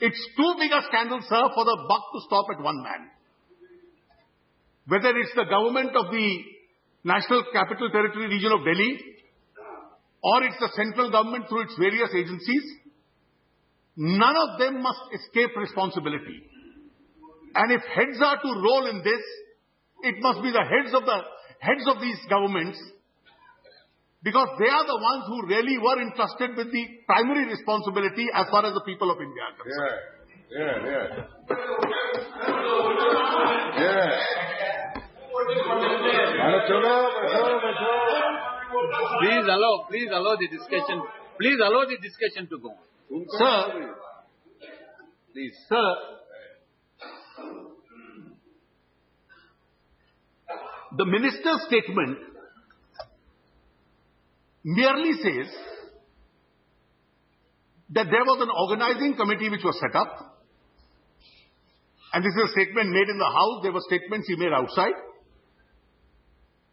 It's too big a scandal, sir, for the buck to stop at one man. Whether it's the government of the National Capital Territory region of Delhi, or it's the central government through its various agencies, none of them must escape responsibility. And if heads are to roll in this, it must be the heads of these governments, because they are the ones who really were entrusted with the primary responsibility as far as the people of India are concerned. Please allow the discussion. Please allow the discussion to go on. Sir, Please. Sir, the minister's statement merely says that there was an organizing committee which was set up, and this is a statement made in the House. There were statements he made outside,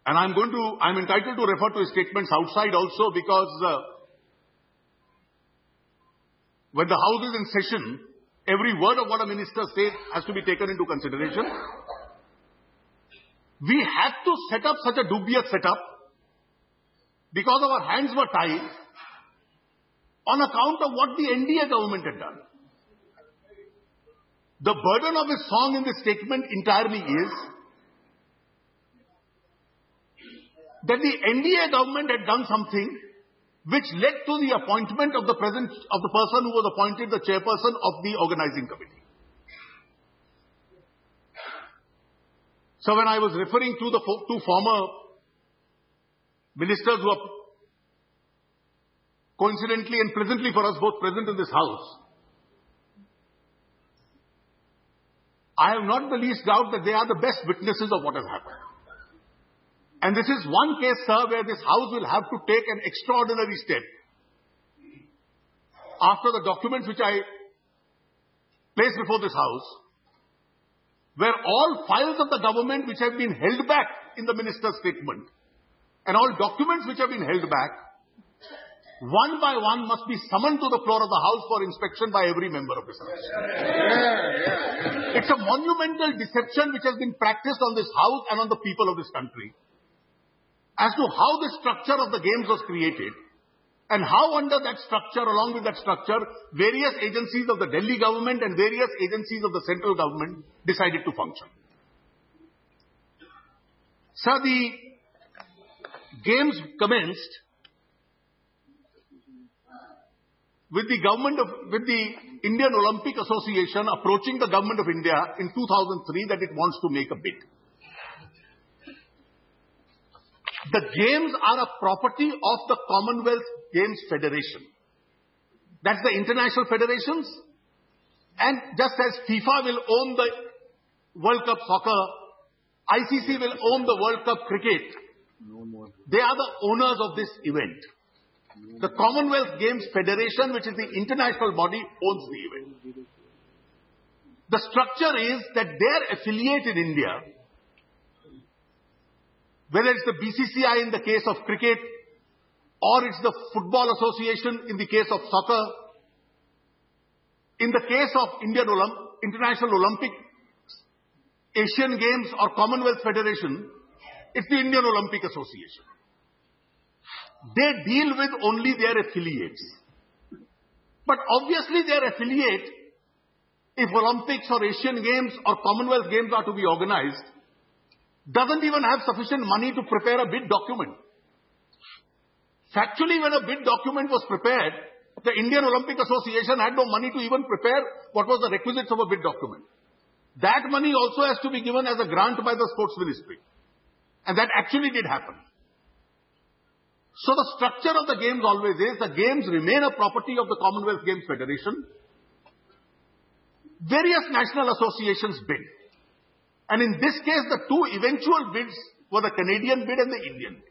and I'm entitled to refer to his statements outside also, because when the House is in session, every word of what a minister says has to be taken into consideration. We had to set up such a dubious setup because our hands were tied on account of what the NDA government had done. The burden of his song in this statement entirely is that the NDA government had done something which led to the appointment of the person who was appointed the chairperson of the organizing committee. So when I was referring to the two former ministers who are coincidentally and pleasantly for us both present in this House, I have not the least doubt that they are the best witnesses of what has happened. And this is one case, sir, where this House will have to take an extraordinary step. After the documents which I placed before this House, where all files of the government which have been held back in the minister's statement, and all documents which have been held back, one by one must be summoned to the floor of the House for inspection by every member of this House. It's a monumental deception which has been practiced on this House and on the people of this country as to how the structure of the games was created, and how under that structure, along with that structure, various agencies of the Delhi government and various agencies of the central government decided to function. Sir, the games commenced with the Indian Olympic Association approaching the government of India in 2003 that it wants to make a bid. The games are a property of the Commonwealth Games Federation. That's the international federations. And just as FIFA will own the World Cup soccer, ICC will own the World Cup cricket. They are the owners of this event. The Commonwealth Games Federation, which is the international body, owns the event. The structure is that their affiliate in India, whether it's the BCCI in the case of cricket, or it's the Football Association in the case of soccer, in the case of International Olympic, Asian Games or Commonwealth Federation, it's the Indian Olympic Association. They deal with only their affiliates. But obviously their affiliate, if Olympics or Asian Games or Commonwealth Games are to be organized, doesn't even have sufficient money to prepare a bid document. Factually, when a bid document was prepared, the Indian Olympic Association had no money to even prepare what was the requisites of a bid document. That money also has to be given as a grant by the Sports Ministry. And that actually did happen. So the structure of the games always is, the games remain a property of the Commonwealth Games Federation. Various national associations bid. And in this case, the two eventual bids were the Canadian bid and the Indian bid.